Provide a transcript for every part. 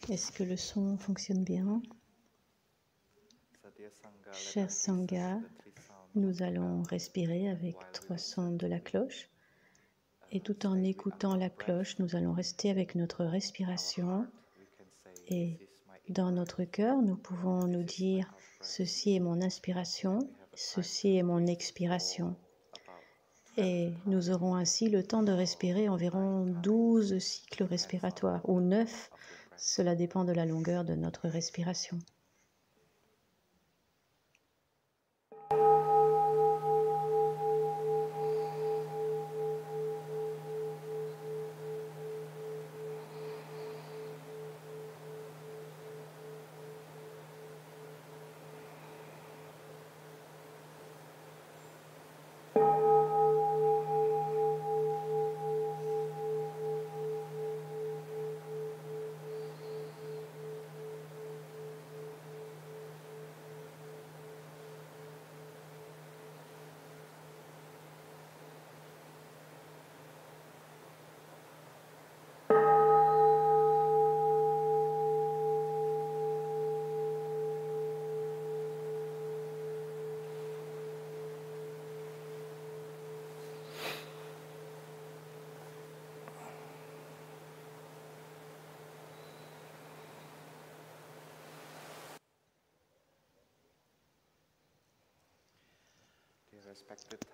Est-ce que le son fonctionne bien? Cher Sangha, nous allons respirer avec 3 sons de la cloche. Et tout en écoutant la cloche, nous allons rester avec notre respiration. Et dans notre cœur, nous pouvons nous dire « Ceci est mon inspiration, ceci est mon expiration ». Et nous aurons ainsi le temps de respirer environ 12 cycles respiratoires, ou 9, cela dépend de la longueur de notre respiration.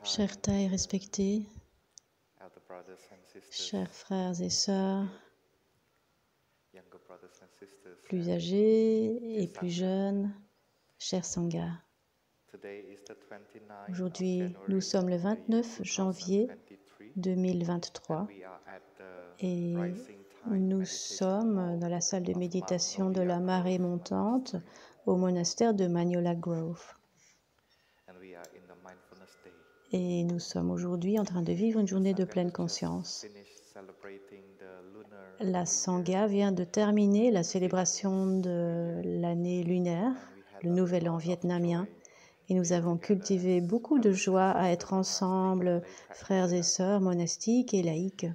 Chers Thaïs respectés, chers frères et sœurs, plus âgés et plus jeunes, chers Sangha. Aujourd'hui, nous sommes le 29 janvier 2023 et nous sommes dans la salle de méditation de la marée montante au monastère de Magnolia Grove. Et nous sommes aujourd'hui en train de vivre une journée de pleine conscience. La Sangha vient de terminer la célébration de l'année lunaire, le nouvel an vietnamien, et nous avons cultivé beaucoup de joie à être ensemble, frères et sœurs monastiques et laïcs.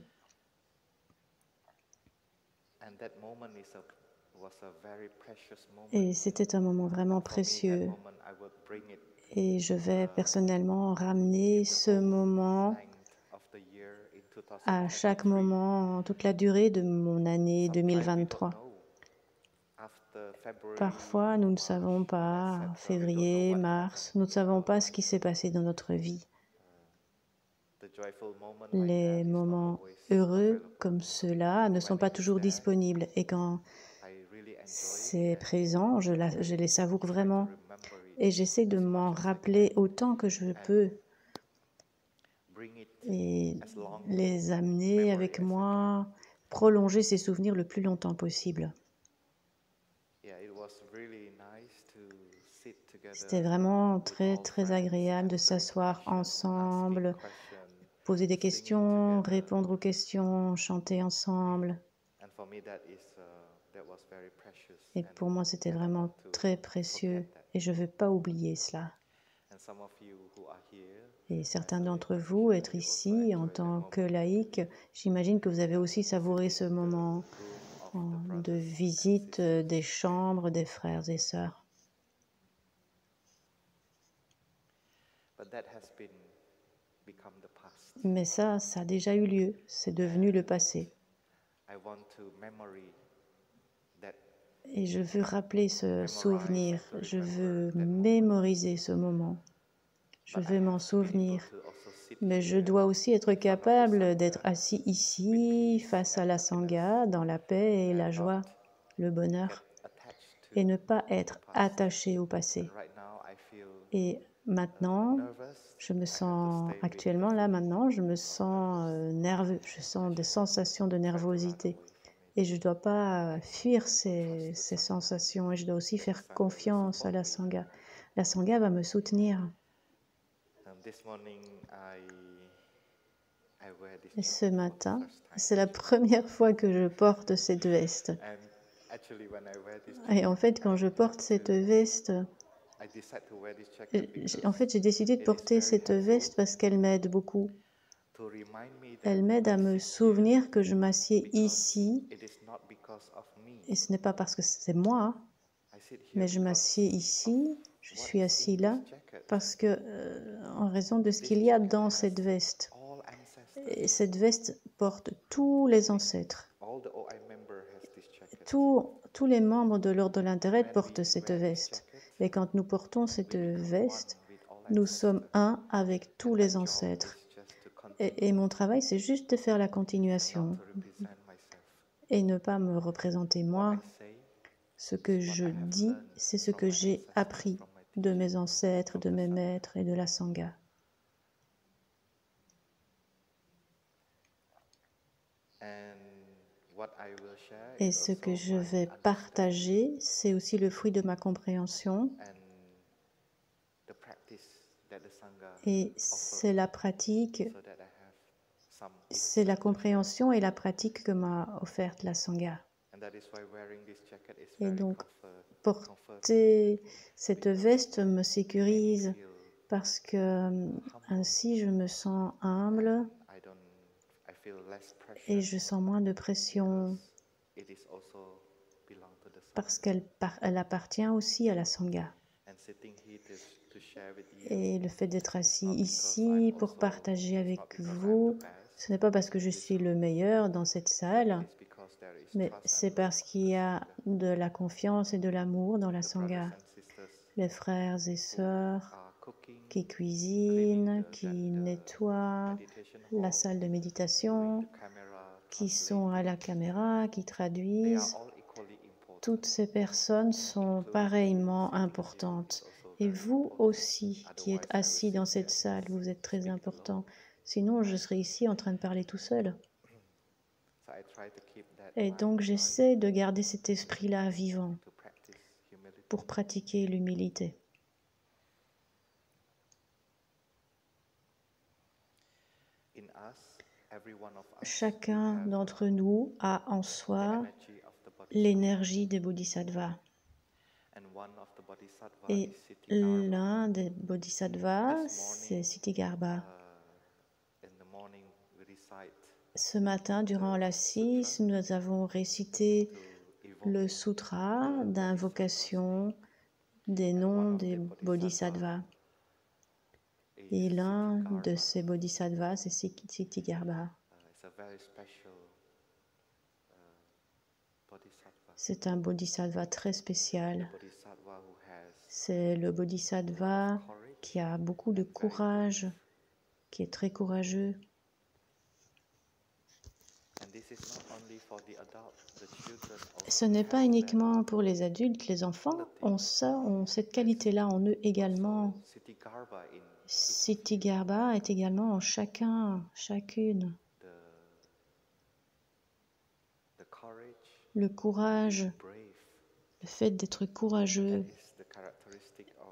Et c'était un moment vraiment précieux. Et je vais personnellement ramener ce moment à chaque moment, toute la durée de mon année 2023. Parfois, nous ne savons pas, février, mars, nous ne savons pas ce qui s'est passé dans notre vie. Les moments heureux comme ceux-là ne sont pas toujours disponibles. Et quand c'est présent, je les savoure vraiment. Et j'essaie de m'en rappeler autant que je peux et les amener avec moi, prolonger ces souvenirs le plus longtemps possible. C'était vraiment très, très agréable de s'asseoir ensemble, poser des questions, répondre aux questions, chanter ensemble. Et pour moi, c'était vraiment très précieux et je ne veux pas oublier cela. Et certains d'entre vous, être ici en tant que laïc, j'imagine que vous avez aussi savouré ce moment de visite des chambres des frères et sœurs. Mais ça a déjà eu lieu, c'est devenu le passé. Et je veux rappeler ce souvenir, je veux mémoriser ce moment, je veux m'en souvenir. Mais je dois aussi être capable d'être assis ici, face à la Sangha, dans la paix et la joie, le bonheur, et ne pas être attaché au passé. Et maintenant, je me sens, actuellement là maintenant, je me sens nerveux, je sens des sensations de nervosité. Et je ne dois pas fuir ces sensations et je dois aussi faire confiance à la Sangha. La Sangha va me soutenir. Et ce matin, c'est la première fois que je porte cette veste. Et en fait, quand je porte cette veste, j'ai décidé de porter cette veste parce qu'elle m'aide beaucoup. Elle m'aide à me souvenir que je m'assieds ici Et ce n'est pas parce que c'est moi, mais je m'assieds ici, je suis assis là, parce que, en raison de ce qu'il y a dans cette veste. Et cette veste porte tous les ancêtres. Tous les membres de l'ordre de l'intérêt portent cette veste. Et quand nous portons cette veste, nous sommes un avec tous les ancêtres. Et mon travail, c'est juste de faire la continuation et ne pas me représenter moi. Ce que je dis, c'est ce que j'ai appris de mes ancêtres, de mes maîtres et de la Sangha. Et ce que je vais partager, c'est aussi le fruit de ma compréhension. Et c'est la pratique, c'est la compréhension et la pratique que m'a offerte la Sangha. Et donc, porter cette veste me sécurise parce que ainsi je me sens humble et je sens moins de pression parce qu'elle appartient aussi à la Sangha. Et le fait d'être assis ici pour partager avec vous, ce n'est pas parce que je suis le meilleur dans cette salle, mais c'est parce qu'il y a de la confiance et de l'amour dans la Sangha. Les frères et sœurs qui cuisinent, qui nettoient la salle de méditation, qui sont à la caméra, qui traduisent. Toutes ces personnes sont pareillement importantes. Et vous aussi, qui êtes assis dans cette salle, vous êtes très important. Sinon, je serais ici en train de parler tout seul. Et donc, j'essaie de garder cet esprit-là vivant pour pratiquer l'humilité. Chacun d'entre nous a en soi l'énergie des bodhisattvas. Et l'un des bodhisattvas, c'est Ksitigarbha. Ce matin, durant la 6, nous avons récité le sutra d'invocation des noms des bodhisattvas. Et l'un de ces bodhisattvas, c'est Ksitigarbha. C'est un bodhisattva très spécial. C'est le bodhisattva qui a beaucoup de courage, qui est très courageux. Ce n'est pas uniquement pour les adultes, les enfants ont cette qualité-là en eux également. Ksitigarbha est également en chacune. Le courage, le fait d'être courageux,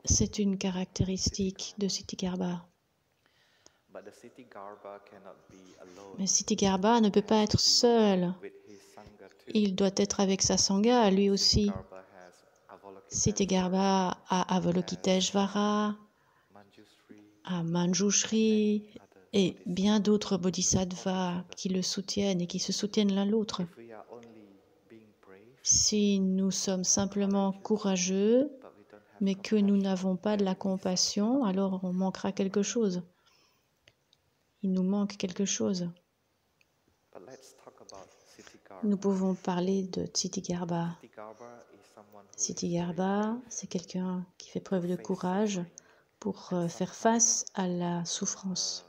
c'est une caractéristique de Ksitigarbha. Mais Ksitigarbha ne peut pas être seul. Il doit être avec sa Sangha, lui aussi. Ksitigarbha a Avalokiteshvara, à Manjushri et bien d'autres bodhisattvas qui le soutiennent et qui se soutiennent l'un l'autre. Si nous sommes simplement courageux, mais que nous n'avons pas de la compassion, alors on manquera quelque chose. Il nous manque quelque chose. Nous pouvons parler de Ksitigarbha. Ksitigarbha, c'est quelqu'un qui fait preuve de courage pour faire face à la souffrance.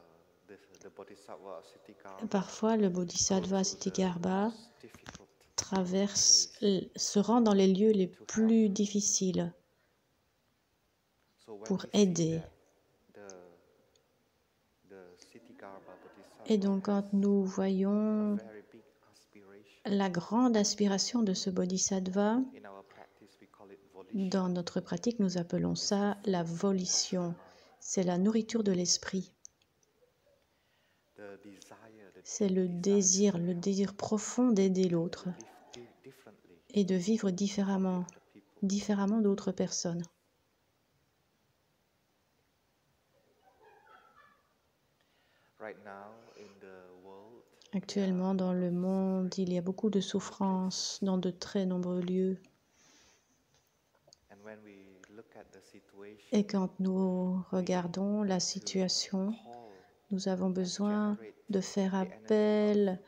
Parfois, le bodhisattva Ksitigarbha se rend dans les lieux les plus difficiles pour aider. Et donc, quand nous voyons la grande aspiration de ce bodhisattva, dans notre pratique, nous appelons ça la volition. C'est la nourriture de l'esprit. C'est le désir profond d'aider l'autre et de vivre différemment d'autres personnes. Actuellement, dans le monde, il y a beaucoup de souffrances dans de très nombreux lieux. Et quand nous regardons la situation, nous avons besoin de faire appel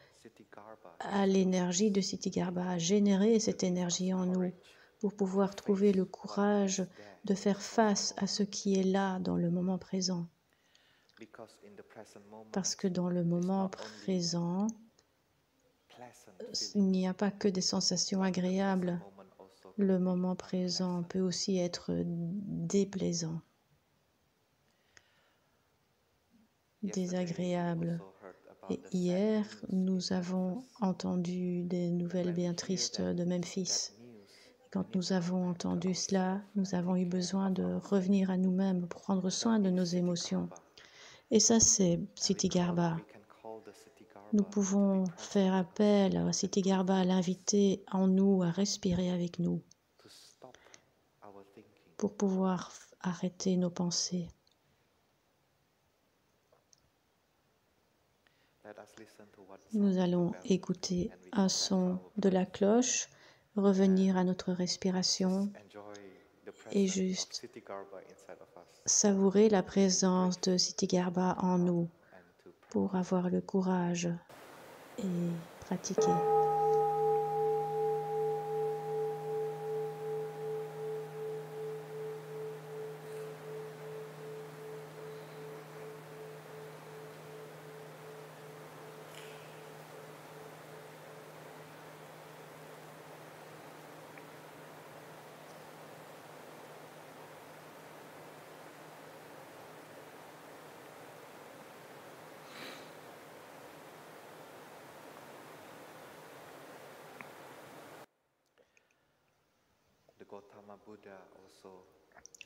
à l'énergie de Ksitigarbha, à générer cette énergie en nous pour pouvoir trouver le courage de faire face à ce qui est là dans le moment présent. Parce que dans le moment présent, il n'y a pas que des sensations agréables. Le moment présent peut aussi être déplaisant, désagréable. Et hier, nous avons entendu des nouvelles bien tristes de Memphis. Quand nous avons entendu cela, nous avons eu besoin de revenir à nous-mêmes, prendre soin de nos émotions. Et ça, c'est Ksitigarbha. Nous pouvons faire appel à Ksitigarbha, à l'inviter en nous à respirer avec nous pour pouvoir arrêter nos pensées. Nous allons écouter un son de la cloche, revenir à notre respiration et juste savourer la présence de Ksitigarbha en nous pour avoir le courage et pratiquer.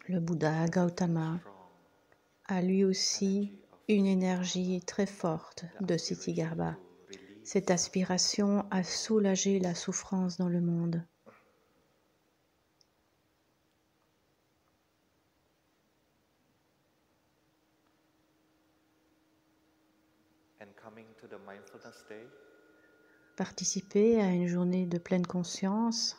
Le Bouddha Gautama a lui aussi une énergie très forte de Ksitigarbha, cette aspiration à soulager la souffrance dans le monde. Participer à une journée de pleine conscience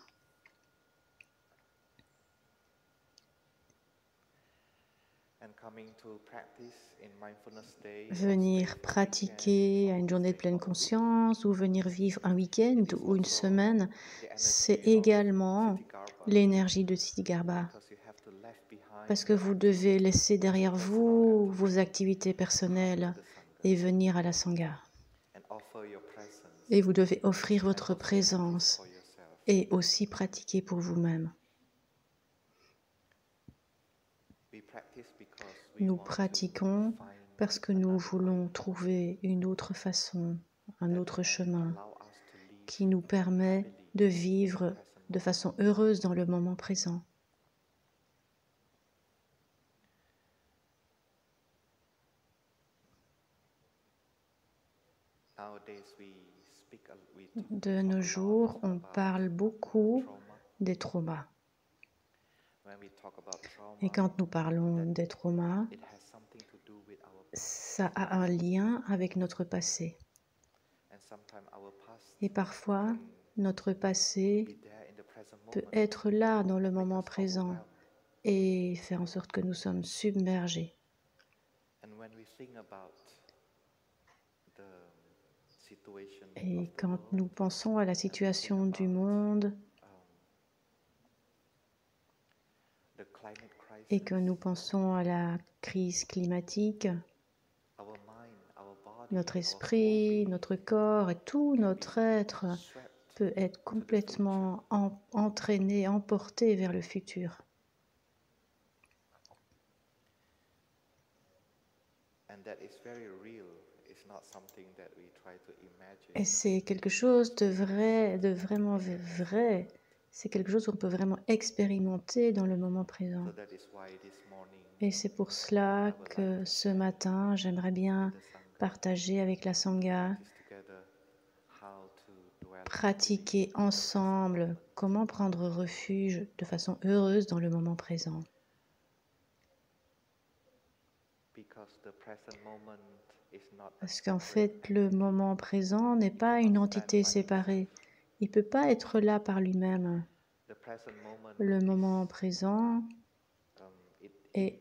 venir pratiquer à une journée de pleine conscience ou venir vivre un week-end ou une semaine, c'est également l'énergie de Ksitigarbha. Parce que vous devez laisser derrière vous vos activités personnelles et venir à la Sangha. Et vous devez offrir votre présence et aussi pratiquer pour vous-même. Nous pratiquons parce que nous voulons trouver une autre façon, un autre chemin qui nous permet de vivre de façon heureuse dans le moment présent. De nos jours, on parle beaucoup des traumas. Et quand nous parlons des traumas, ça a un lien avec notre passé. Et parfois, notre passé peut être là dans le moment présent et faire en sorte que nous sommes submergés. Et quand nous pensons à la situation du monde et que nous pensons à la crise climatique, notre esprit, notre corps et tout notre être peut être complètement entraîné, emporté vers le futur. Et c'est quelque chose de vrai, de vraiment vrai. C'est quelque chose qu'on peut vraiment expérimenter dans le moment présent. Et c'est pour cela que ce matin, j'aimerais bien partager avec la Sangha, pratiquer ensemble comment prendre refuge de façon heureuse dans le moment présent. Parce qu'en fait, le moment présent n'est pas une entité séparée. Il ne peut pas être là par lui-même. Le moment présent est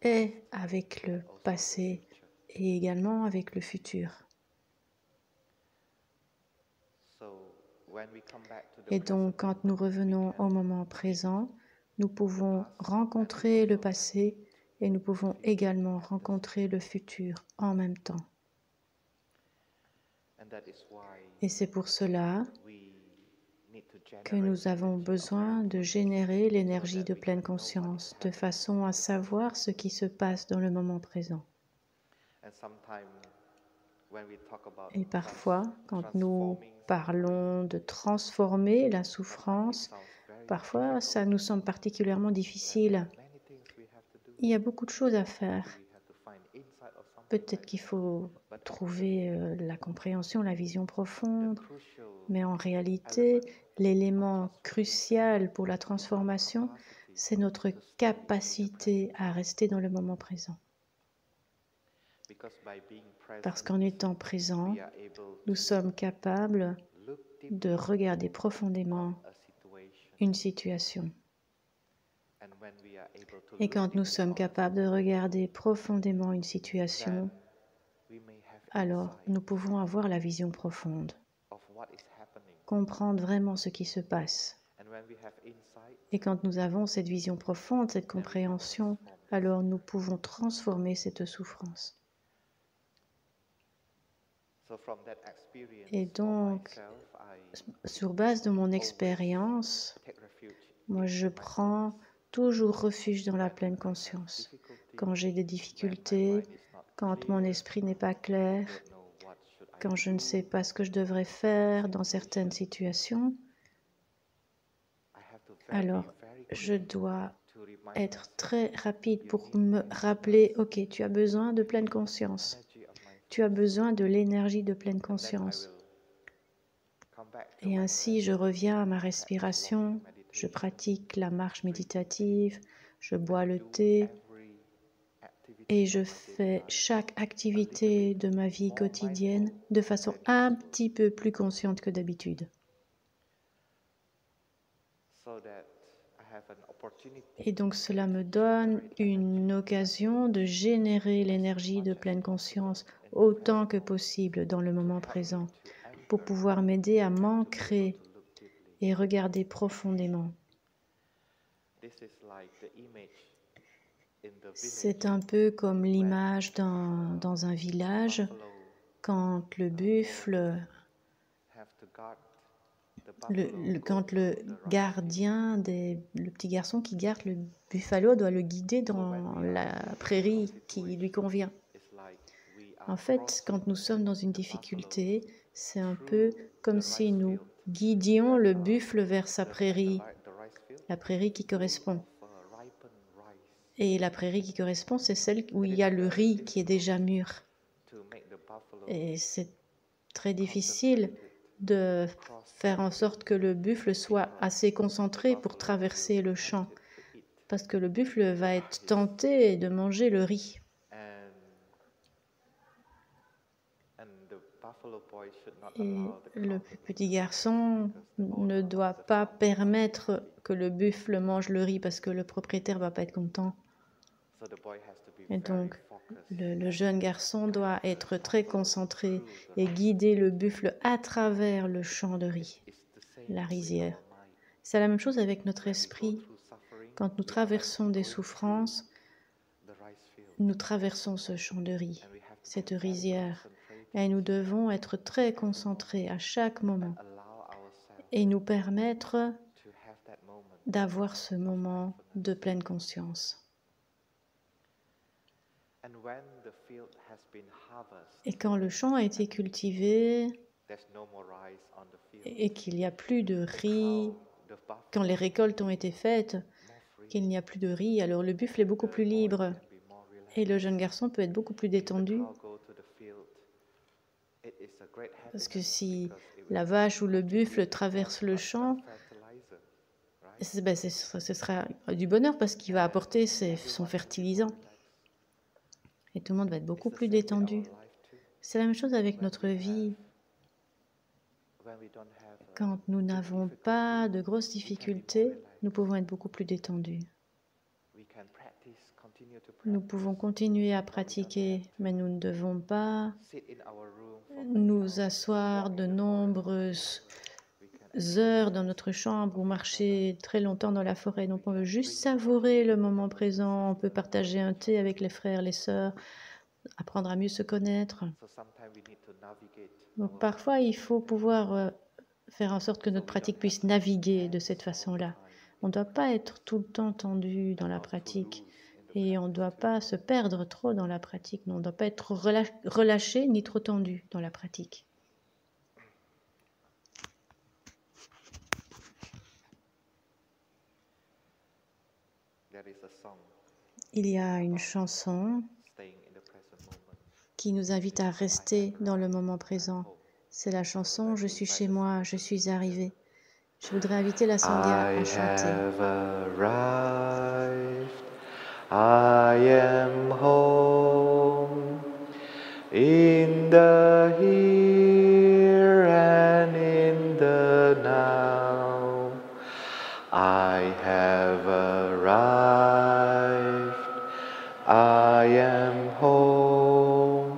est avec le passé et également avec le futur. Et donc, quand nous revenons au moment présent, nous pouvons rencontrer le passé et nous pouvons également rencontrer le futur en même temps. Et c'est pour cela que nous avons besoin de générer l'énergie de pleine conscience, de façon à savoir ce qui se passe dans le moment présent. Et parfois, quand nous parlons de transformer la souffrance, parfois ça nous semble particulièrement difficile. Il y a beaucoup de choses à faire. Peut-être qu'il faut trouver la compréhension, la vision profonde, mais en réalité, l'élément crucial pour la transformation, c'est notre capacité à rester dans le moment présent. Parce qu'en étant présent, nous sommes capables de regarder profondément une situation. Et quand nous sommes capables de regarder profondément une situation, alors nous pouvons avoir la vision profonde, comprendre vraiment ce qui se passe. Et quand nous avons cette vision profonde, cette compréhension, alors nous pouvons transformer cette souffrance. Et donc, sur base de mon expérience, moi je prends toujours refuge dans la pleine conscience. Quand j'ai des difficultés, quand mon esprit n'est pas clair, quand je ne sais pas ce que je devrais faire dans certaines situations, alors je dois être très rapide pour me rappeler, ok, tu as besoin de pleine conscience. Tu as besoin de l'énergie de pleine conscience. Et ainsi, je reviens à ma respiration, je pratique la marche méditative, je bois le thé et je fais chaque activité de ma vie quotidienne de façon un petit peu plus consciente que d'habitude. Et donc cela me donne une occasion de générer l'énergie de pleine conscience autant que possible dans le moment présent pour pouvoir m'aider à m'ancrer et regarder profondément. C'est un peu comme l'image dans un village quand le buffle, quand le gardien, le petit garçon qui garde le buffalo doit le guider dans la prairie qui lui convient. En fait, quand nous sommes dans une difficulté, c'est un peu comme si nous guidions le buffle vers sa prairie, la prairie qui correspond. Et la prairie qui correspond, c'est celle où il y a le riz qui est déjà mûr. Et c'est très difficile de faire en sorte que le buffle soit assez concentré pour traverser le champ, parce que le buffle va être tenté de manger le riz. Et le petit garçon ne doit pas permettre que le buffle mange le riz parce que le propriétaire ne va pas être content. Et donc, le jeune garçon doit être très concentré et guider le buffle à travers le champ de riz, la rizière. C'est la même chose avec notre esprit. Quand nous traversons des souffrances, nous traversons ce champ de riz, cette rizière, et nous devons être très concentrés à chaque moment et nous permettre d'avoir ce moment de pleine conscience. Et quand le champ a été cultivé et qu'il n'y a plus de riz, quand les récoltes ont été faites, qu'il n'y a plus de riz, alors le buffle est beaucoup plus libre et le jeune garçon peut être beaucoup plus détendu. Parce que si la vache ou le buffle traverse le champ, ce sera du bonheur parce qu'il va apporter son fertilisant. et tout le monde va être beaucoup plus détendu. C'est la même chose avec notre vie. Quand nous n'avons pas de grosses difficultés, nous pouvons être beaucoup plus détendus. Nous pouvons continuer à pratiquer, mais nous ne devons pas nous asseoir de nombreuses heures dans notre chambre ou marcher très longtemps dans la forêt. Donc on veut juste savourer le moment présent, on peut partager un thé avec les frères, les sœurs, apprendre à mieux se connaître. Donc parfois il faut pouvoir faire en sorte que notre pratique puisse naviguer de cette façon-là. On ne doit pas être tout le temps tendu dans la pratique et on ne doit pas se perdre trop dans la pratique. On ne doit pas être relâché ni trop tendu dans la pratique. Il y a une chanson qui nous invite à rester dans le moment présent. C'est la chanson « Je suis chez moi, je suis arrivé ». Je voudrais inviter la Sangha à chanter. I am home in the here and in the now. I have arrived. I am home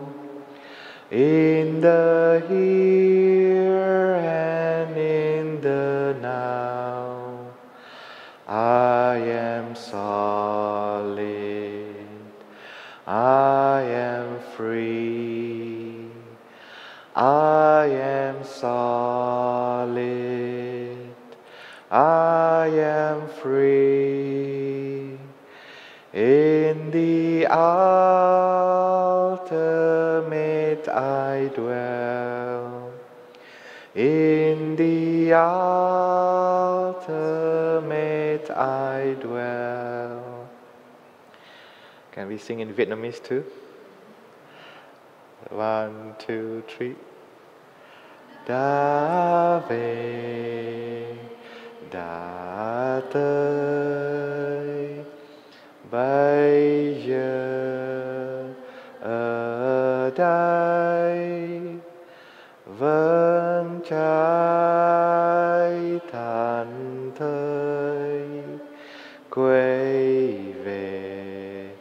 in the here and in the now. I am solid. I am free. I am solid. I am free. In the ultimate I dwell. In the ultimate I dwell. Can we sing in Vietnamese too? 1, 2, 3. Đã về, đã tới, bây giờ ở đây vẫn trái thảnh thơi quay về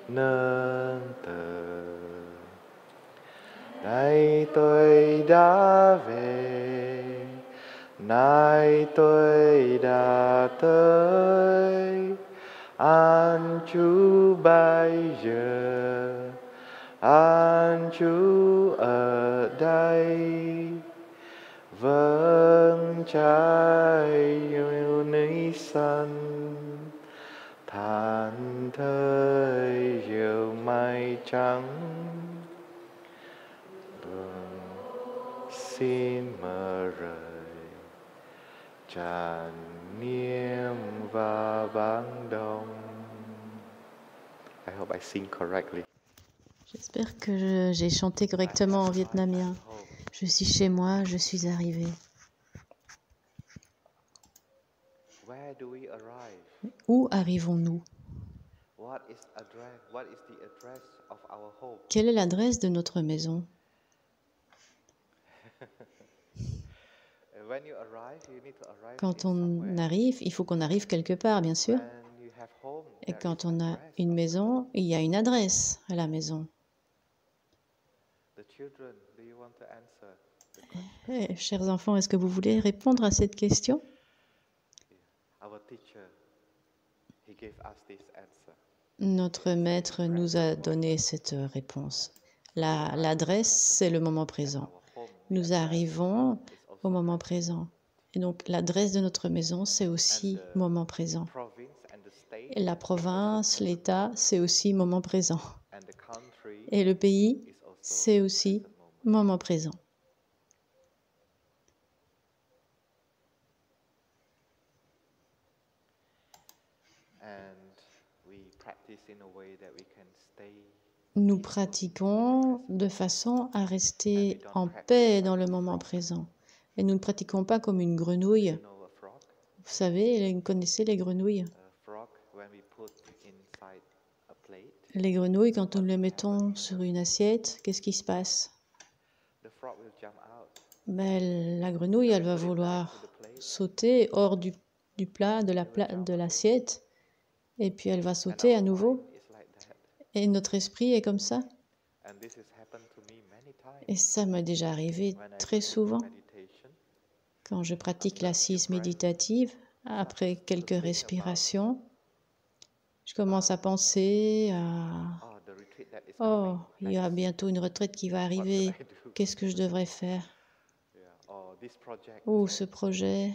nương tựa. Nay tôi đã về, nay tôi đã tới, an trú bây giờ, an trú ở đây, vẫn trái yêu núi xanh, thản thơi diệu mây trắng. Xin mở rời tràn niêm và vắng đông. I hope I sing correctly. J'espère que j'ai chanté correctement en vietnamien. Je suis chez moi, je suis arrivé. Où arrivons-nous? Quelle est l'adresse de notre maison? Quand on arrive, il faut qu'on arrive quelque part, bien sûr. Et quand on a une maison, il y a une adresse à la maison. Chers enfants, est-ce que vous voulez répondre à cette question? Notre maître nous a donné cette réponse. L'adresse, c'est le moment présent. Nous arrivons au moment présent. Et donc, l'adresse de notre maison, c'est aussi moment présent. Et la province, l'État, c'est aussi moment présent. Et le pays, c'est aussi moment présent. Nous pratiquons de façon à rester en paix dans le moment présent. Et nous ne pratiquons pas comme une grenouille. Vous savez, vous connaissez les grenouilles? Les grenouilles, quand nous les mettons sur une assiette, qu'est-ce qui se passe? Ben, la grenouille, elle va vouloir sauter hors du plat, de l'assiette, et puis elle va sauter à nouveau. Et notre esprit est comme ça. Et ça m'est déjà arrivé très souvent. Quand je pratique l'assise méditative, après quelques respirations, je commence à penser à « Oh, il y a bientôt une retraite qui va arriver, qu'est-ce que je devrais faire ?» Ou ce projet.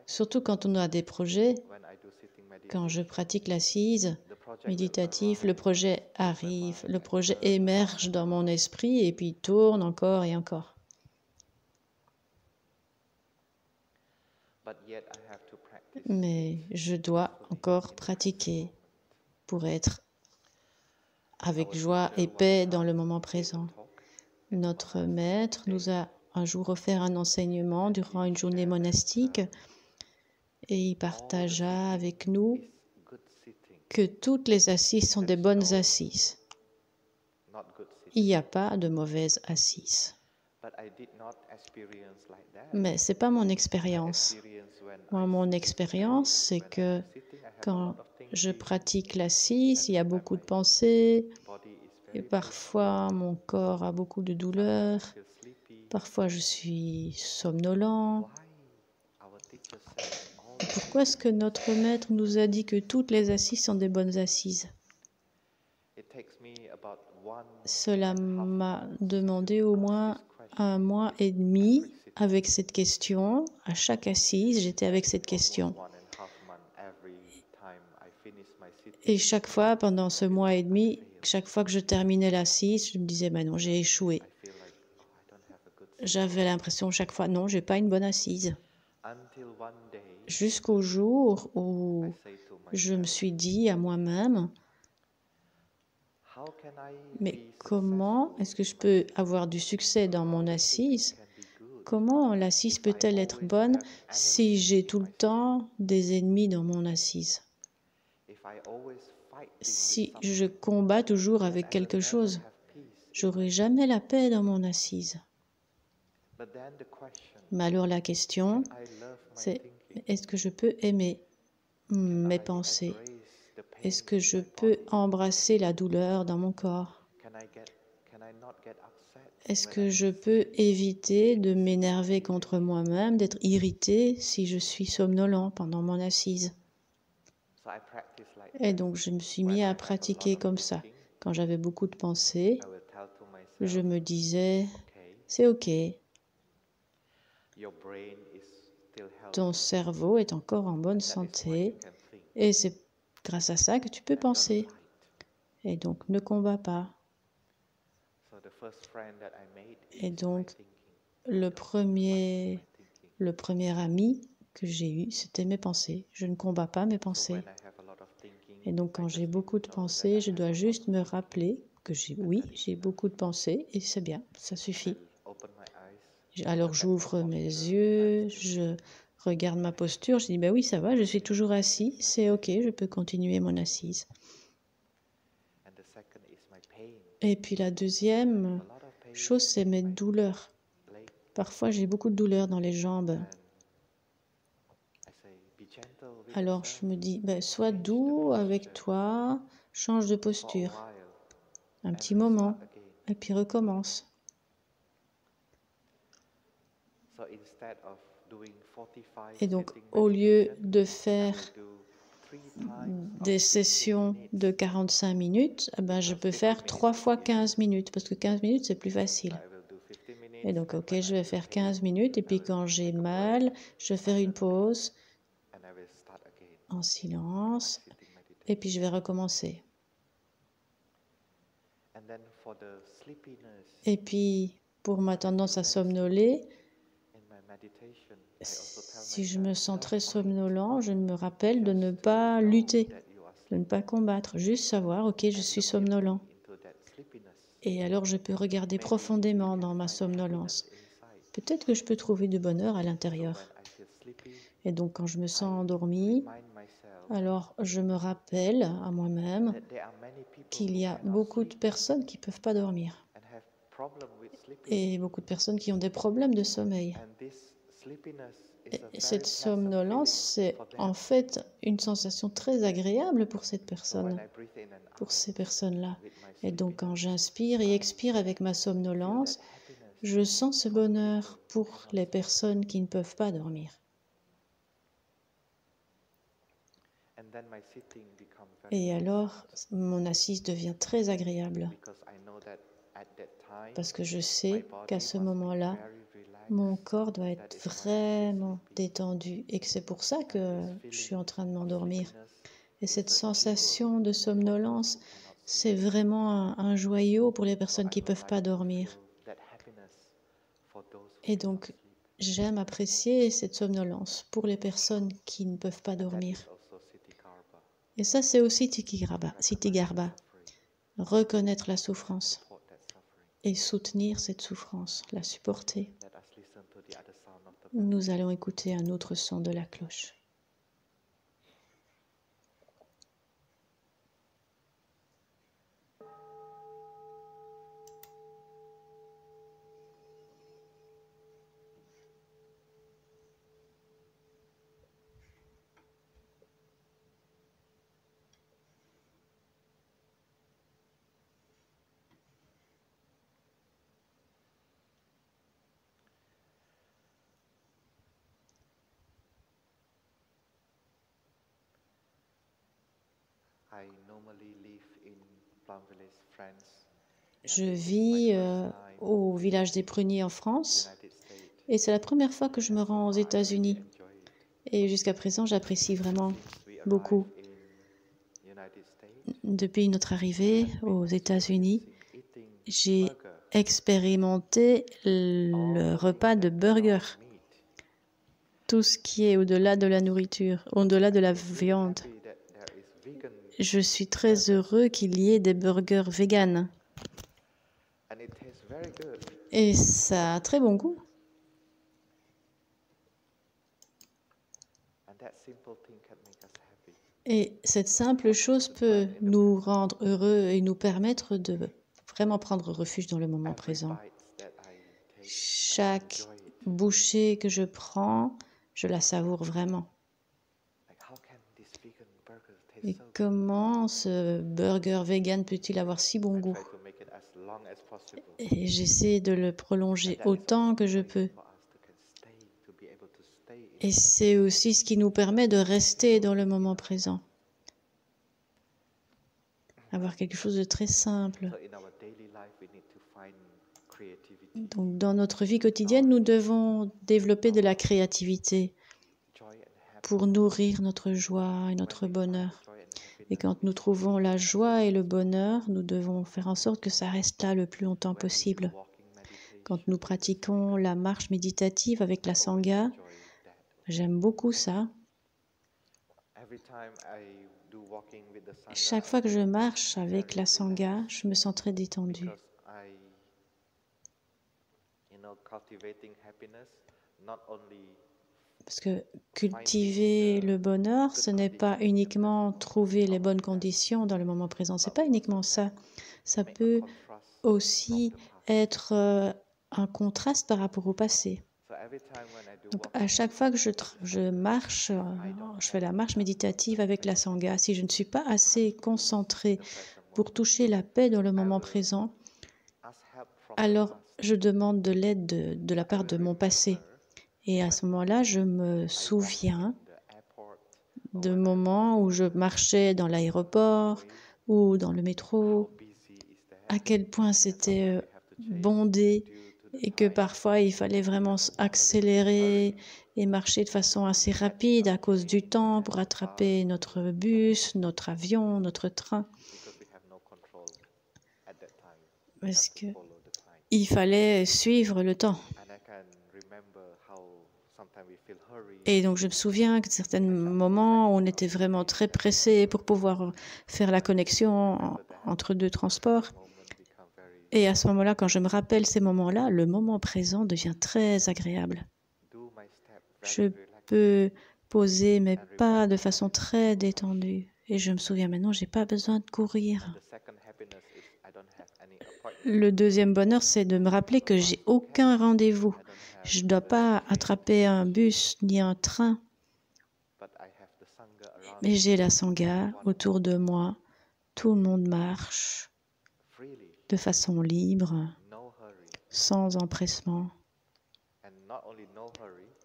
Surtout quand on a des projets, quand je pratique l'assise méditative, le projet arrive, le projet émerge dans mon esprit et puis tourne encore et encore. Mais je dois encore pratiquer pour être avec joie et paix dans le moment présent. Notre maître nous a un jour offert un enseignement durant une journée monastique et il partagea avec nous que toutes les assises sont des bonnes assises. Il n'y a pas de mauvaises assises. Mais ce n'est pas mon expérience. Moi, mon expérience, c'est que quand je pratique l'assise, il y a beaucoup de pensées, et parfois mon corps a beaucoup de douleurs, parfois je suis somnolent. Et pourquoi est-ce que notre maître nous a dit que toutes les assises sont des bonnes assises? Cela m'a demandé au moins 1 mois et demi avec cette question. À chaque assise, j'étais avec cette question. Et chaque fois, pendant ce mois et demi, chaque fois que je terminais l'assise, je me disais, ben non, j'ai échoué. J'avais l'impression chaque fois, non, j'ai pas une bonne assise. Jusqu'au jour où je me suis dit à moi-même, mais comment est-ce que je peux avoir du succès dans mon assise? Comment l'assise peut-elle être bonne si j'ai tout le temps des ennemis dans mon assise? Si je combats toujours avec quelque chose, j'aurai jamais la paix dans mon assise. Mais alors la question, c'est est-ce que je peux aimer mes pensées? Est-ce que je peux embrasser la douleur dans mon corps? Est-ce que je peux éviter de m'énerver contre moi-même, d'être irrité si je suis somnolent pendant mon assise? Et donc je me suis mis à pratiquer comme ça. Quand j'avais beaucoup de pensées, je me disais, c'est OK, ton cerveau est encore en bonne santé et c'est grâce à ça que tu peux penser. Et donc ne combats pas. Et donc le premier ami que j'ai eu, c'était mes pensées. Je ne combats pas mes pensées. Et donc quand j'ai beaucoup de pensées, je dois juste me rappeler que j'ai beaucoup de pensées et c'est bien, ça suffit. Alors j'ouvre mes yeux, je regarde ma posture, je dis ben oui ça va, je suis toujours assis, c'est OK, je peux continuer mon assise. Et puis la deuxième chose, c'est mes douleurs. Parfois j'ai beaucoup de douleurs dans les jambes. Alors je me dis, ben, sois doux avec toi, change de posture. Un petit moment, et puis recommence. Et donc, au lieu de faire des sessions de 45 minutes, eh ben, je peux faire 3 fois 15 minutes, parce que 15 minutes, c'est plus facile. Et donc, OK, je vais faire 15 minutes, et puis quand j'ai mal, je vais faire une pause en silence, et puis je vais recommencer. Et puis, pour ma tendance à somnoler, si je me sens très somnolent, je me rappelle de ne pas lutter, de ne pas combattre, juste savoir, OK, je suis somnolent. Et alors je peux regarder profondément dans ma somnolence. Peut-être que je peux trouver du bonheur à l'intérieur. Et donc quand je me sens endormi, Alors, je me rappelle à moi-même that there are many people qu'il who y a cannot beaucoup de sleep personnes qui ne peuvent pas dormir and have problem with sleeping. et beaucoup de personnes qui ont des problèmes de sommeil. And this sleepiness is a Et very cette pleasant somnolence, feeling c'est for them. en fait une sensation très agréable pour cette So when personne, I breathe in and pour out ces personnes-là. with my Et donc, quand sleepiness, j'inspire et expire avec ma feel somnolence, that happiness je sens ce for the bonheur people who pour cannot les sleep. personnes qui ne peuvent pas dormir. And then my sitting becomes very Et nice alors, mon assise devient très agréable because I know that at that time parce que je my sais qu'à body ce must be moment-là, very relaxed. mon corps doit That être is why I'm vraiment sleepy. détendu et que c'est pour ça And que this je suis feeling en train de of m'endormir. sleepiness Et is cette a sensation jewel de for people somnolence, who cannot c'est sleep. vraiment un joyau pour les So personnes qui I ne would peuvent like pas to dormir. feel that happiness for those who Et cannot donc, sleep. j'aime apprécier cette somnolence pour les personnes qui ne peuvent pas And that dormir. is also Siddhikarma. Et ça, c'est aussi Siddhikarma, Recognize the suffering, reconnaître la souffrance support that suffering. et soutenir cette souffrance, la supporter. Let us listen to the other sound of the bell. Nous allons écouter un autre son de la cloche. I normally live in Plum Village, France. Je vis au village des Pruniers en France United States. et c'est la première fois que je me rends aux I really États-Unis. enjoy it. Et jusqu'à présent, j'apprécie vraiment Since we beaucoup. arrived in United States, Depuis notre arrivée aux États-Unis, eating j'ai burger, expérimenté le repas de burger, meat. tout ce qui est au-delà de la nourriture, au-delà de la viande. Happy that there is vegan Je suis très heureux qu'il y ait des burgers véganes and it tastes very good. et ça a très bon goût. And that simple thing can make us happy. Et cette simple chose peut nous rendre heureux et nous permettre de vraiment prendre refuge dans le moment présent. Bites that I take, Chaque enjoy it. bouchée que je prends, je la savoure vraiment. Like how can this vegan burger taste Et so good? comment ce burger vegan peut-il avoir si bon I goût? try to make it as long as possible. Et j'essaie de le prolonger That is autant que je also peux. for us to can stay, to be able to stay in Et c'est aussi ce qui nous permet de rester dans le moment présent. Avoir quelque chose de très simple. So in our daily life, we need to find creativity, Donc, dans notre vie quotidienne, nous devons développer de la créativité joy and happiness. pour nourrir notre joie et notre bonheur. Joy and happiness. Et quand nous trouvons la joie et le bonheur, nous devons faire en sorte que ça reste là le plus longtemps possible. Walking meditation. Quand nous pratiquons la marche méditative avec la Sangha, Enjoy that. j'aime beaucoup ça. Every time I do walking with the Sangha, Chaque fois que je marche avec la Sangha, je me sens très détendue. because I, cultivating happiness, not only Parce que cultiver le bonheur, ce n'est pas uniquement trouver les bonnes conditions dans le moment présent. C'est pas uniquement ça. Ça peut contrast. aussi être un contraste par rapport au passé. So every time when I do Donc, walking, à chaque fois que je marche, je fais la marche méditative avec la Sangha. Si je ne suis pas assez concentrée pour toucher la paix dans le moment présent, ask help from alors je demande de l'aide de la part de mon passé. Et à ce moment-là, je me souviens the airport, de moments où je marchais dans l'aéroport ou dans le métro, busy is there, à quel point c'était bondé et que parfois il fallait vraiment accélérer et marcher de façon assez rapide à cause du temps pour attraper notre bus, notre avion, notre train. because we have no control at that time. Parce que Follow the time. il fallait suivre le temps. And I can remember how sometimes we feel hurry. Et donc je me souviens que certains moments, on était vraiment très pressé pour pouvoir faire la connexion entre deux transports. Moment become very Et à ce moment-là, quand je me rappelle ces moments-là, le moment présent devient très agréable. do my step Je very relaxed. peux poser mes pas de façon très détendue. Et je me souviens maintenant, j'ai pas besoin de courir. Le deuxième bonheur, c'est de me rappeler que j'ai aucun rendez-vous. Je ne dois pas attraper un bus ni un train. Mais j'ai la sangha autour de moi. Tout le monde marche de façon libre, sans empressement.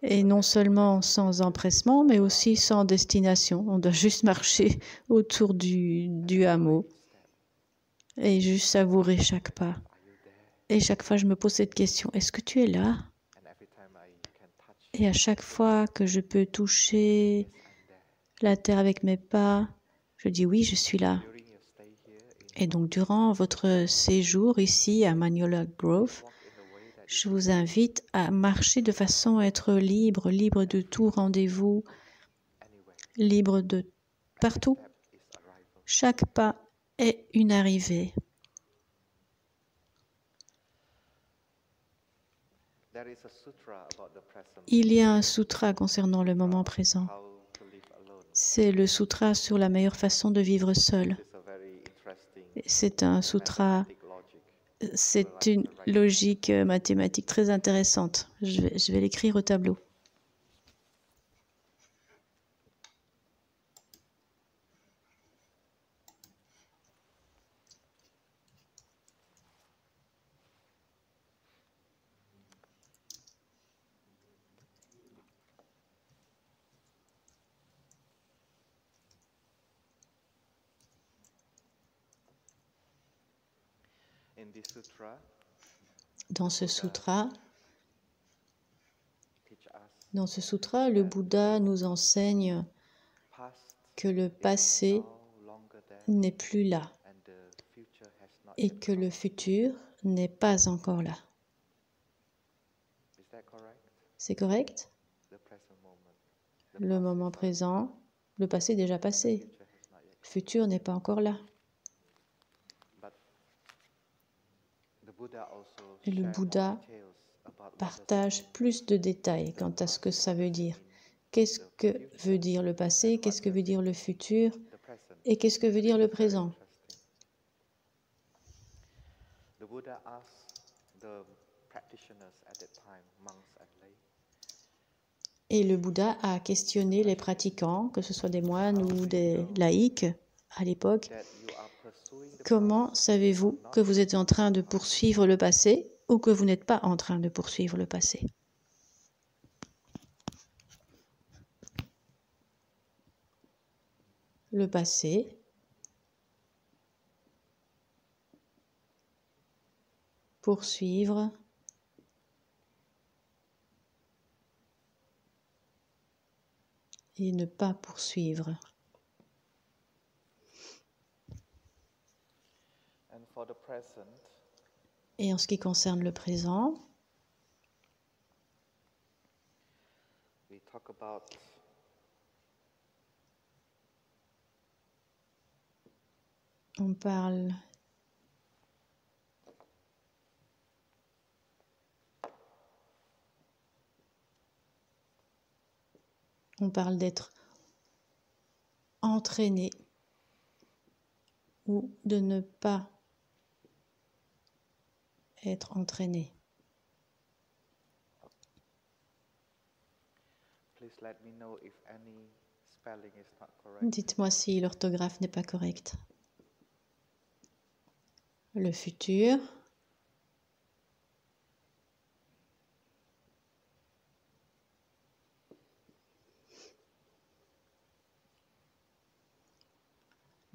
Et non seulement sans empressement, mais aussi sans destination. On doit juste marcher autour du hameau et juste savourer chaque pas. Et chaque fois, je me pose cette question, est-ce que tu es là? Et à chaque fois que je peux toucher la terre avec mes pas, je dis oui, je suis là. Et donc, durant votre séjour ici à Magnolia Grove, je vous invite à marcher de façon à être libre, libre de tout rendez-vous, libre de partout. Chaque pas est une arrivée. Il y a un sutra concernant le moment présent. C'est le sutra sur la meilleure façon de vivre seul. C'est un sutra, c'est une logique mathématique très intéressante. Je vais l'écrire au tableau. Dans ce sutra, le Bouddha nous enseigne que le passé n'est plus là et que le futur n'est pas encore là. C'est correct? Le moment présent, le passé est déjà passé. Le futur n'est pas encore là. Et le Bouddha partage plus de détails quant à ce que ça veut dire. Qu'est-ce que veut dire le passé? Qu'est-ce que veut dire le futur? Et qu'est-ce que veut dire le présent? Et le Bouddha a questionné les pratiquants, que ce soit des moines ou des laïcs à l'époque. Comment savez-vous que vous êtes en train de poursuivre le passé ou que vous n'êtes pas en train de poursuivre le passé? Le passé poursuivre et ne pas poursuivre. Et en ce qui concerne le présent, on parle d'être entraîné ou de ne pas être entraîné. Dites-moi si l'orthographe n'est pas correcte. Le futur.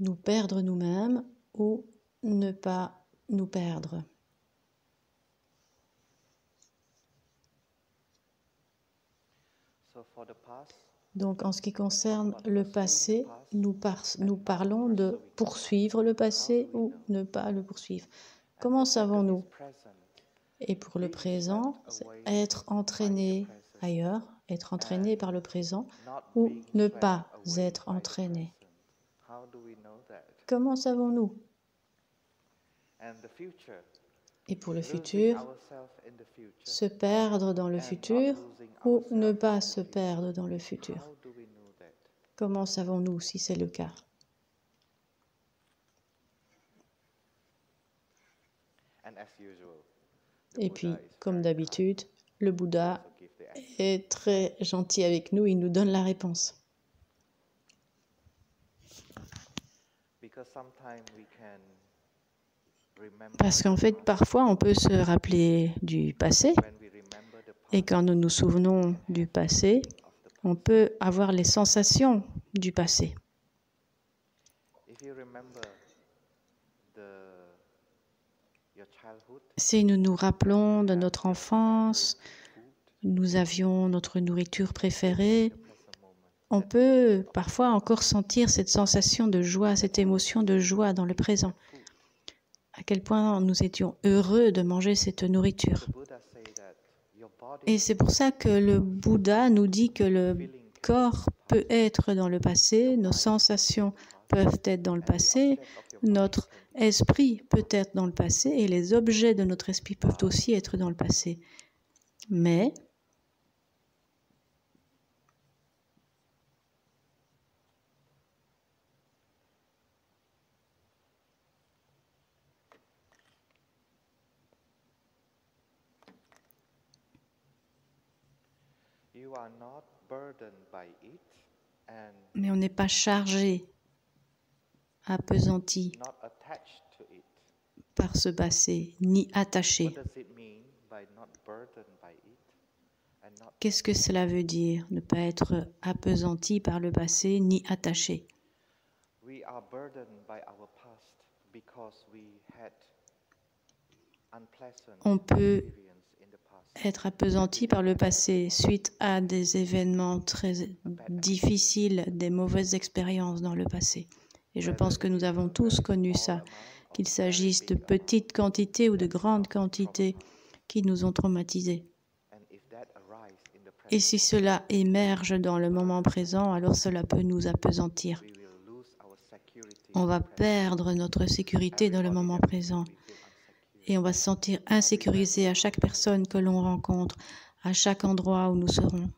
Nous perdre nous-mêmes ou ne pas nous perdre. Donc, en ce qui concerne le passé, nous parlons de poursuivre le passé ou ne pas le poursuivre. Comment savons-nous? Et pour le présent, c'est être entraîné ailleurs, être entraîné par le présent ou ne pas être entraîné. Comment savons-nous? Et pour le futur, se perdre dans le futur ou ne pas se perdre dans le futur. Comment savons-nous si c'est le cas? Et puis, comme d'habitude, le Bouddha est très gentil avec nous, il nous donne la réponse. Parce qu'en fait, parfois, on peut se rappeler du passé, et quand nous nous souvenons du passé, on peut avoir les sensations du passé. Si nous nous rappelons de notre enfance, nous avions notre nourriture préférée, on peut parfois encore sentir cette sensation de joie, cette émotion de joie dans le présent. À quel point nous étions heureux de manger cette nourriture. Et c'est pour ça que le Bouddha nous dit que le corps peut être dans le passé, nos sensations peuvent être dans le passé, notre esprit peut être dans le passé et les objets de notre esprit peuvent aussi être dans le passé. Mais on n'est pas chargé, appesanti par ce passé, ni attaché. Qu'est-ce que cela veut dire, ne pas être appesanti par le passé, ni attaché? On peut être appesanti par le passé suite à des événements très difficiles, des mauvaises expériences dans le passé. Et je pense que nous avons tous connu ça, qu'il s'agisse de petites quantités ou de grandes quantités qui nous ont traumatisés. Et si cela émerge dans le moment présent, alors cela peut nous appesantir. On va perdre notre sécurité dans le moment présent. Et on va se sentir insécurisé à chaque personne que l'on rencontre, à chaque endroit où nous serons.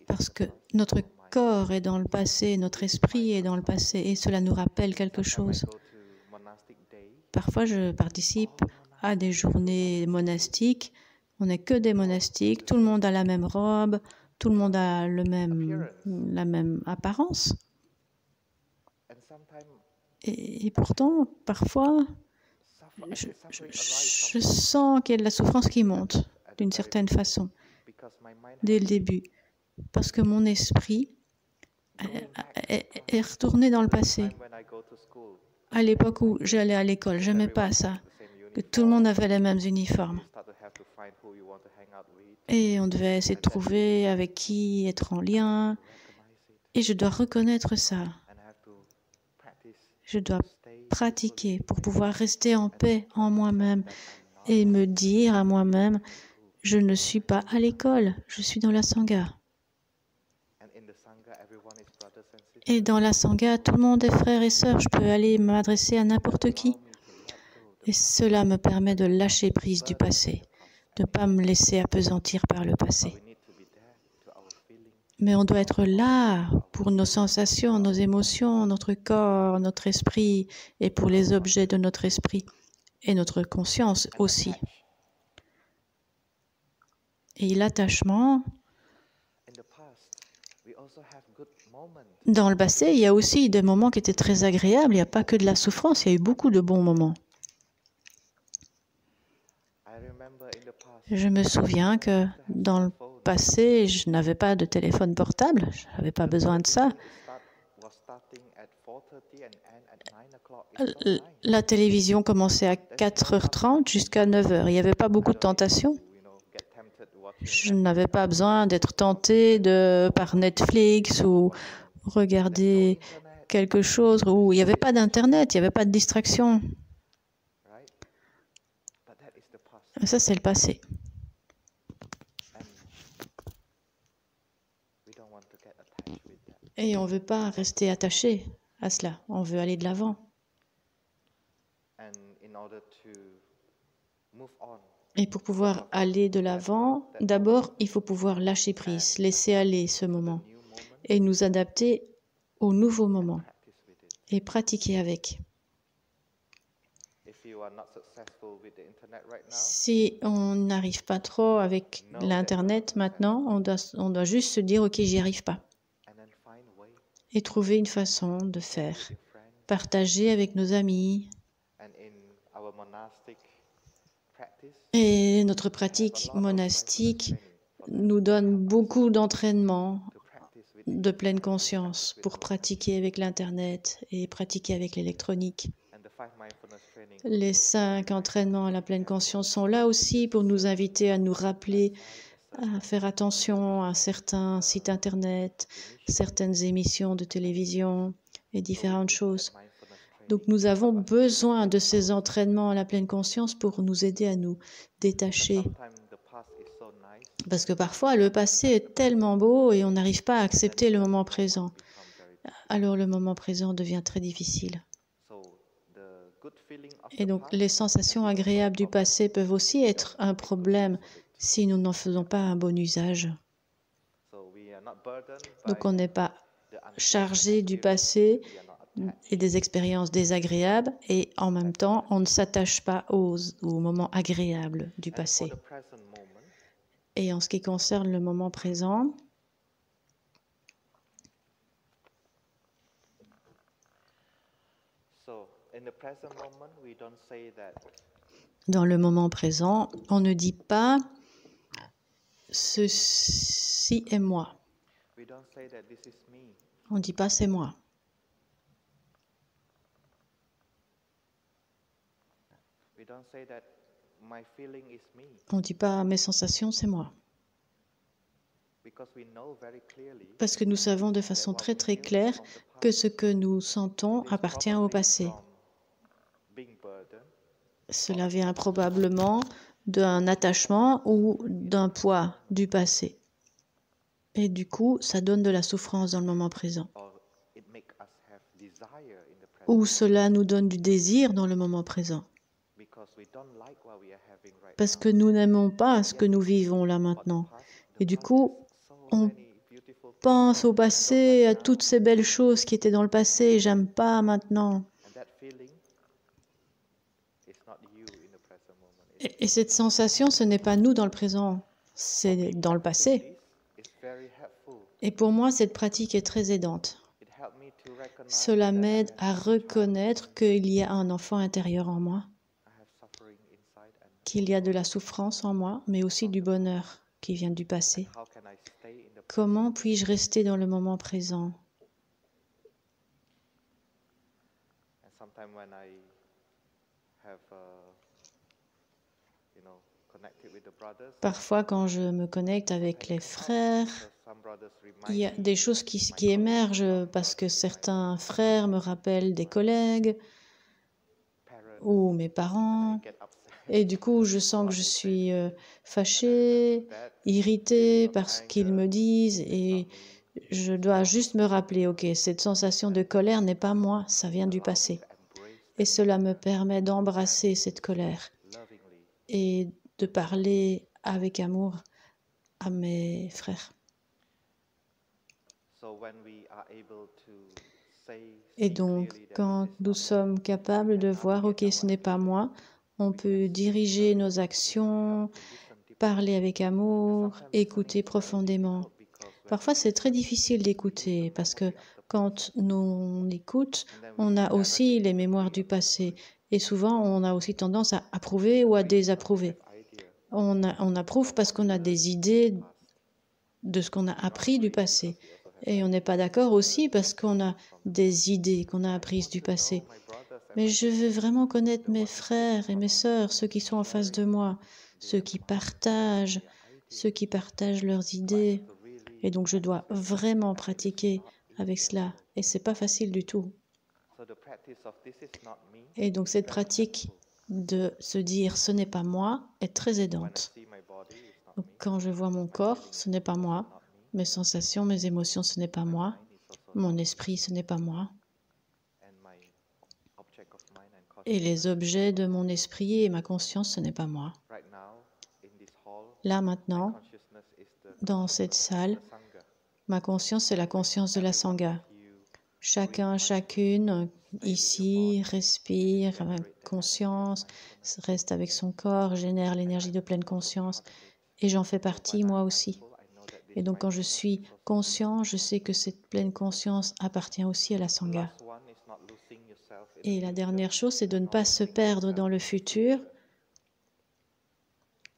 Parce que notre corps est dans le passé, notre esprit est dans le passé, et cela nous rappelle quelque chose. Parfois, je participe à des journées monastiques. On n'est que des monastiques, tout le monde a la même robe, tout le monde a la même apparence. Et pourtant, parfois, je sens qu'il y a de la souffrance qui monte, d'une certaine façon, dès le début. Parce que mon esprit est retourné dans le passé. À l'époque où j'allais à l'école, je n'aimais pas ça, que tout le monde avait les mêmes uniformes. Et on devait essayer de trouver avec qui être en lien. Et je dois reconnaître ça. Je dois pratiquer pour pouvoir rester en paix en moi-même et me dire à moi-même, je ne suis pas à l'école, je suis dans la Sangha. Et dans la Sangha, tout le monde est frère et sœur, je peux aller m'adresser à n'importe qui. Et cela me permet de lâcher prise du passé, de ne pas me laisser appesantir par le passé. Mais on doit être là pour nos sensations, nos émotions, notre corps, notre esprit, et pour les objets de notre esprit, et notre conscience aussi. Et l'attachement, dans le passé, il y a aussi des moments qui étaient très agréables, il n'y a pas que de la souffrance, il y a eu beaucoup de bons moments. Je me souviens que dans le passé, je n'avais pas de téléphone portable, je n'avais pas besoin de ça. La télévision commençait à 4h30 jusqu'à 9h. Il n'y avait pas beaucoup de tentations. Je n'avais pas besoin d'être tentée par Netflix ou regarder quelque chose où il n'y avait pas d'Internet, il n'y avait pas de distraction. Ça, c'est le passé. Et on ne veut pas rester attaché à cela, on veut aller de l'avant. Et pour pouvoir aller de l'avant, d'abord, il faut pouvoir lâcher prise, laisser aller ce moment et nous adapter au nouveau moment et pratiquer avec. Si on n'arrive pas trop avec l'Internet maintenant, on doit juste se dire « Ok, j'y arrive pas » et trouver une façon de faire. Partager avec nos amis. Et notre pratique monastique nous donne beaucoup d'entraînement de pleine conscience pour pratiquer avec l'Internet et pratiquer avec l'électronique. Les 5 entraînements à la pleine conscience sont là aussi pour nous inviter à nous rappeler, à faire attention à certains sites Internet, certaines émissions de télévision et différentes choses. Donc nous avons besoin de ces entraînements à la pleine conscience pour nous aider à nous détacher. Parce que parfois le passé est tellement beau et on n'arrive pas à accepter le moment présent. Alors le moment présent devient très difficile. Et donc les sensations agréables du passé peuvent aussi être un problème si nous n'en faisons pas un bon usage. Donc on n'est pas chargé du passé et des expériences désagréables et en même temps on ne s'attache pas aux moments agréables du passé. Et en ce qui concerne le moment présent, dans le moment présent, on ne dit pas « ceci est moi ». On ne dit pas « c'est moi ». On ne dit pas « mes sensations, c'est moi ». Parce que nous savons de façon très très claire que ce que nous sentons appartient au passé. Cela vient probablement d'un attachement ou d'un poids du passé. Et du coup, ça donne de la souffrance dans le moment présent. Ou cela nous donne du désir dans le moment présent. Parce que nous n'aimons pas ce que nous vivons là maintenant. Et du coup, on pense au passé, à toutes ces belles choses qui étaient dans le passé, j'aime pas maintenant. Et cette sensation, ce n'est pas nous dans le présent, c'est dans le passé. Et pour moi, cette pratique est très aidante. Cela m'aide à reconnaître qu'il y a un enfant intérieur en moi, qu'il y a de la souffrance en moi, mais aussi du bonheur qui vient du passé. Comment puis-je rester dans le moment présent? Parfois, quand je me connecte avec les frères, il y a des choses qui émergent parce que certains frères me rappellent des collègues ou mes parents. Et du coup, je sens que je suis fâchée, irritée par ce qu'ils me disent et je dois juste me rappeler, ok, cette sensation de colère n'est pas moi, ça vient du passé. Et cela me permet d'embrasser cette colère et de parler avec amour à mes frères. Et donc, quand nous sommes capables de voir, ok, ce n'est pas moi, on peut diriger nos actions, parler avec amour, écouter profondément. Parfois, c'est très difficile d'écouter parce que quand on écoute, on a aussi les mémoires du passé. Et souvent, on a aussi tendance à approuver ou à désapprouver. On approuve parce qu'on a des idées de ce qu'on a appris du passé. Et on n'est pas d'accord aussi parce qu'on a des idées qu'on a apprises du passé. Mais je veux vraiment connaître mes frères et mes sœurs, ceux qui sont en face de moi, ceux qui partagent leurs idées. Et donc je dois vraiment pratiquer avec cela. Et c'est pas facile du tout. Et donc cette pratique de se dire ce n'est pas moi est très aidante. Donc, quand je vois mon corps, ce n'est pas moi. Mes sensations, mes émotions, ce n'est pas moi. Mon esprit, ce n'est pas moi. Et les objets de mon esprit et ma conscience, ce n'est pas moi. Là, maintenant, dans cette salle, ma conscience, c'est la conscience de la Sangha. Chacun, chacune, ici, respire avec conscience, reste avec son corps, génère l'énergie de pleine conscience. Et j'en fais partie, moi aussi. Et donc, quand je suis conscient, je sais que cette pleine conscience appartient aussi à la Sangha. Et la dernière chose, c'est de ne pas se perdre dans le futur.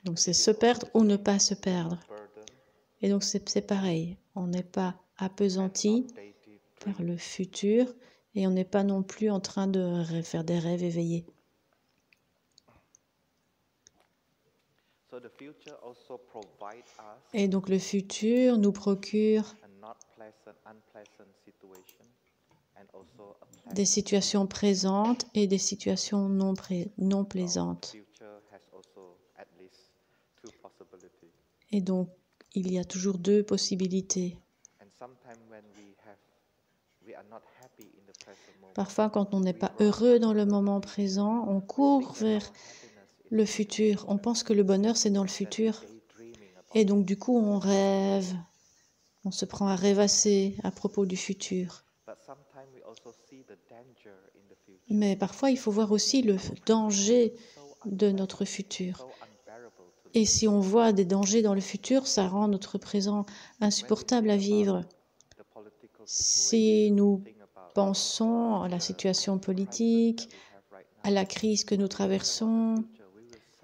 Donc, c'est se perdre ou ne pas se perdre. Et donc, c'est pareil. On n'est pas appesanti par le futur et on n'est pas non plus en train de faire des rêves éveillés. Et donc, le futur nous procure des situations présentes et des situations non plaisantes. Et donc, il y a toujours deux possibilités. Parfois, quand on n'est pas heureux dans le moment présent, on court vers le futur. On pense que le bonheur, c'est dans le futur. Et donc, du coup, on rêve. On se prend à rêvasser à propos du futur. Mais parfois, il faut voir aussi le danger de notre futur. Et si on voit des dangers dans le futur, ça rend notre présent insupportable à vivre. Si nous pensons à la situation politique, à la crise que nous traversons,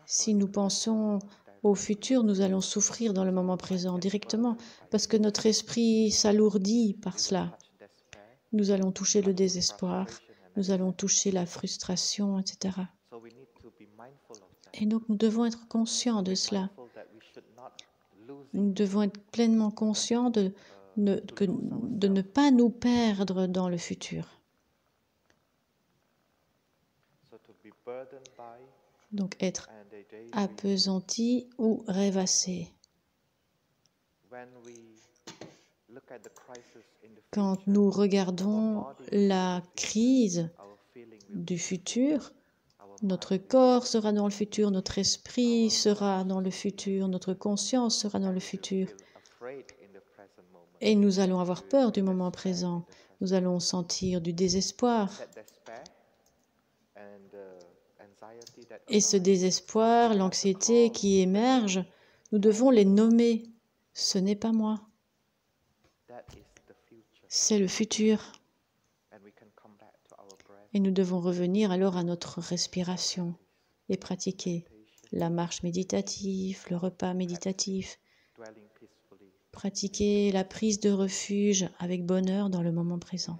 si nous pensons au futur, nous allons souffrir dans le moment présent directement, parce que notre esprit s'alourdit par cela. Nous allons toucher le désespoir, nous allons toucher la frustration, etc. Et donc nous devons être conscients de cela. Nous devons être pleinement conscients de ne pas nous perdre dans le futur. Donc être appesanti ou rêvassé. Quand nous regardons la crise du futur, notre corps sera dans le futur, notre esprit sera dans le futur, notre conscience sera dans le futur. Et nous allons avoir peur du moment présent. Nous allons sentir du désespoir. Et ce désespoir, l'anxiété qui émerge, nous devons les nommer. Ce n'est pas moi. C'est le futur. Et nous devons revenir alors à notre respiration et pratiquer la marche méditative, le repas méditatif, pratiquer la prise de refuge avec bonheur dans le moment présent.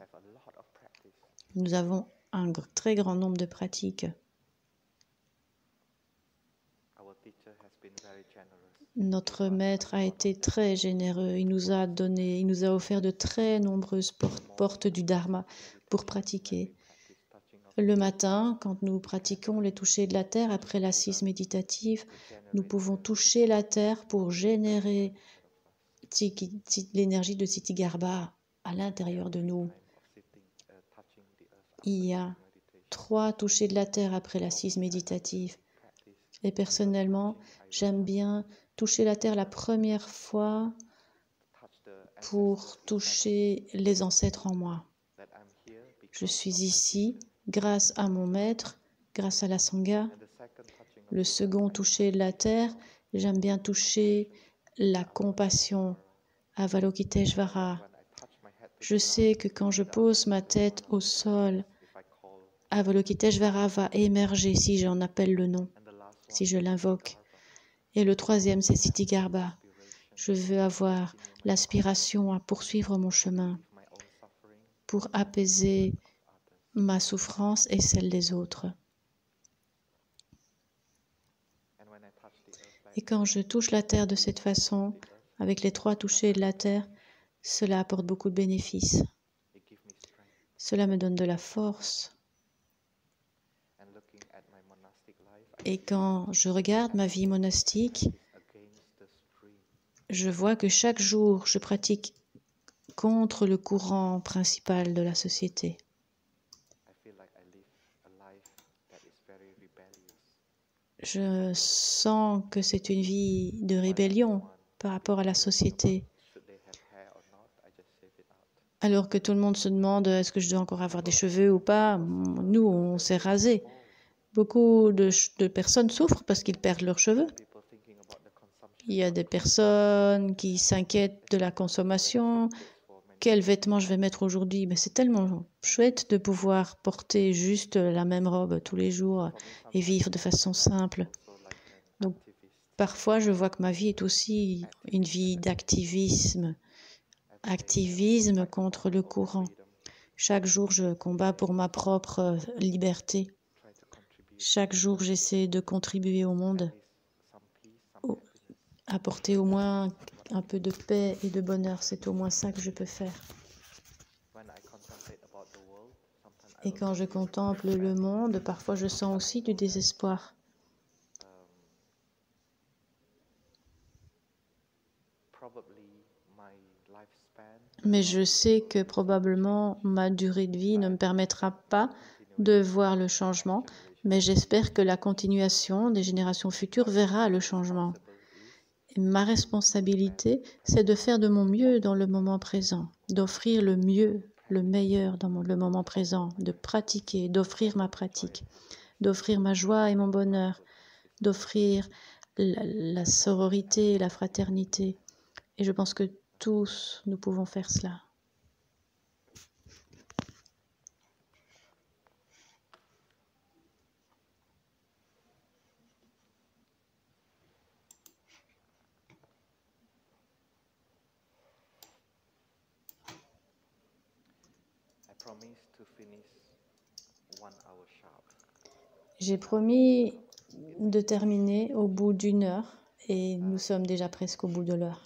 Nous avons un très grand nombre de pratiques. Notre maître a été très généreux. Il nous a offert de très nombreuses portes du Dharma pour pratiquer. Le matin, quand nous pratiquons les touchés de la terre après l'assise méditative, nous pouvons toucher la terre pour générer l'énergie de Ksitigarbha à l'intérieur de nous. Il y a 3 touchés de la terre après l'assise méditative. Et personnellement, j'aime bien toucher la terre la première fois pour toucher les ancêtres en moi. Je suis ici grâce à mon maître, grâce à la Sangha. Le second toucher de la terre, j'aime bien toucher la compassion, Avalokiteshvara. Je sais que quand je pose ma tête au sol, Avalokiteshvara va émerger si j'en appelle le nom, si je l'invoque. Et le troisième, c'est Ksitigarbha. Je veux avoir l'aspiration à poursuivre mon chemin pour apaiser ma souffrance et celle des autres. Et quand je touche la terre de cette façon, avec les 3 touchés de la terre, cela apporte beaucoup de bénéfices. Cela me donne de la force. Et quand je regarde ma vie monastique, je vois que chaque jour, je pratique contre le courant principal de la société. Je sens que c'est une vie de rébellion par rapport à la société. Alors que tout le monde se demande est-ce que je dois encore avoir des cheveux ou pas, nous, on s'est rasé. Beaucoup de personnes souffrent parce qu'ils perdent leurs cheveux. Il y a des personnes qui s'inquiètent de la consommation. Quels vêtements je vais mettre aujourd'hui? Mais c'est tellement chouette de pouvoir porter juste la même robe tous les jours et vivre de façon simple. Donc, parfois, je vois que ma vie est aussi une vie d'activisme, activisme contre le courant. Chaque jour, je combats pour ma propre liberté. Chaque jour, j'essaie de contribuer au monde, apporter au moins un peu de paix et de bonheur. C'est au moins ça que je peux faire. Et quand je contemple le monde, parfois je sens aussi du désespoir. Mais je sais que probablement ma durée de vie ne me permettra pas de voir le changement, mais j'espère que la continuation des générations futures verra le changement. Et ma responsabilité, c'est de faire de mon mieux dans le moment présent, d'offrir le mieux, le meilleur dans le moment présent, de pratiquer, d'offrir ma pratique, d'offrir ma joie et mon bonheur, d'offrir la sororité et la fraternité. Et je pense que tous, nous pouvons faire cela. J'ai promis de terminer au bout d'1 heure et nous sommes déjà presque au bout de l'heure.